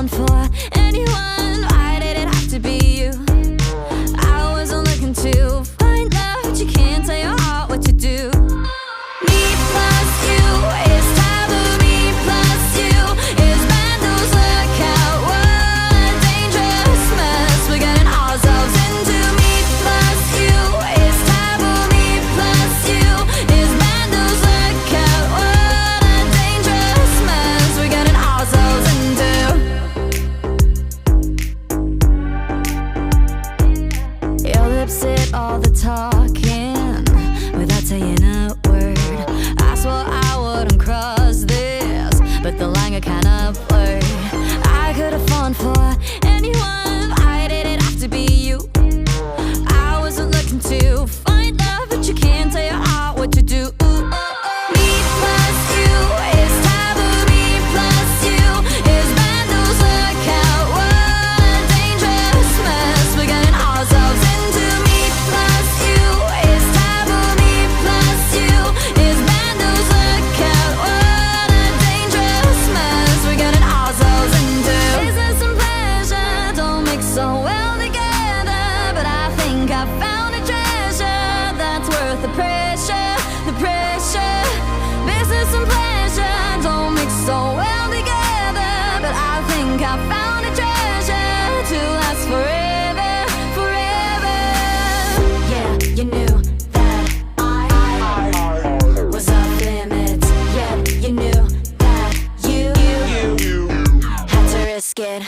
fallen for anyone. Why did it have to be you? I wasn't looking to find love, but you can't tell your heart what to do. Me plus you is taboo. Me plus you is vandals. Look out, what a dangerous mess we're getting ourselves into. Me plus you is taboo. Me plus you is vandals. Look out, what a dangerous mess we're getting ourselves into. Your lips did all the talking without saying a word. I swore I wouldn't cross this, but the line got kinda blurred. I could have fallen for anyone. Why did it have to be you? I wasn't looking to find love, but you can't tell your heart what to do. Me plus you is taboo. Me plus you is vandals. Look out, what a dangerous mess we're getting ourselves into. Me plus you is taboo. Me plus you is vandals. Look out, what a dangerous mess we're getting ourselves into. Business and pleasure don't mix so well together, but I think I found a treasure that's worth the pressure, the pressure. Business and pleasure don't mix so well together, but I think I found a treasure to last forever, forever. Yeah, you knew that I was off limits. Yeah, you knew that you had to risk it.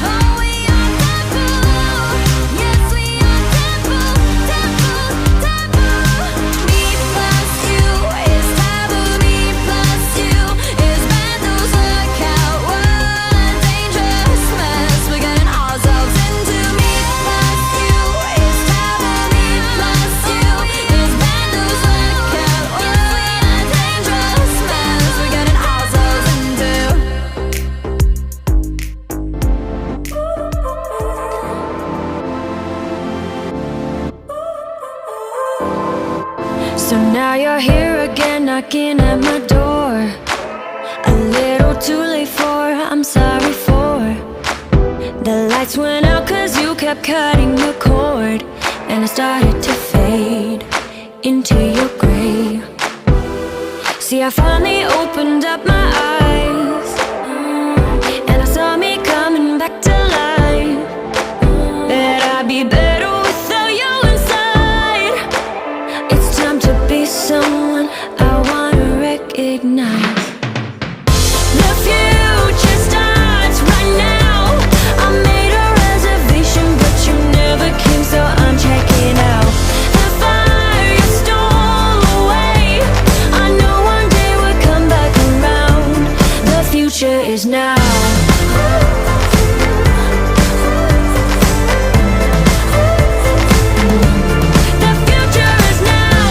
Oh, we are taboo. Yes, we are taboo, taboo, taboo. Me plus you is taboo. Me plus you is vandals. Look out, what a dangerous mess we're getting ourselves into. Me plus you is taboo. Me plus you is vandals. Look out, what a dangerous mess we're getting ourselves into. So now you're here again, knocking at my door. A little too late for, I'm sorry for. The lights went out cause you kept cutting the cord, and I started to fade into your gray. See, I finally opened up my eyes, and I saw me coming back to life. That I'd be better without you inside. It's time to be someone I wanna recognize. The future starts right now. I made a reservation, but you never came, so I'm checking out. The fire you stole away, I know one day we'll come back around. The future is now. The future is now.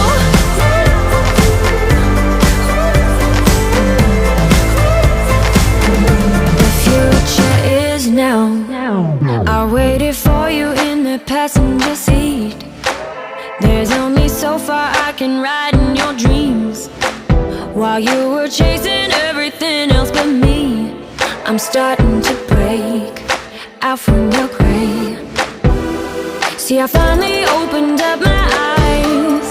The future is now. I waited for you in the passenger seat. There's only so far I can ride in your dreams, while you were chasing everything else but me. I'm starting to break out from your gray. See, I finally opened up my eyes,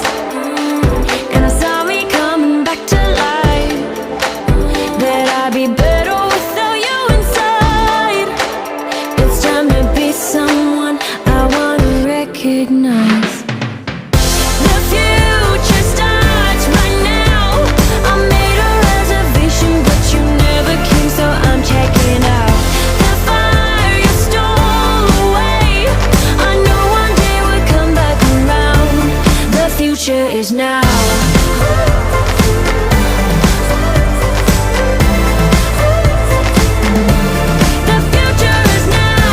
and I saw me coming back to life. That I'd be better without you inside. It's time to be someone I wanna recognize. The future starts right now. I made a reservation, but you never came, so I'm checking out. The fire you stole away, I know one day we'll come back around. The future is now. The future is now.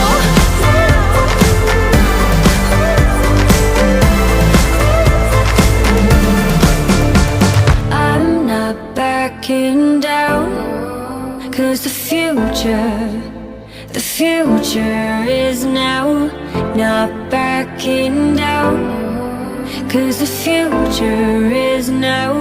I'm not backing down, 'cause the future is now. Not backing down, 'cause the future is now.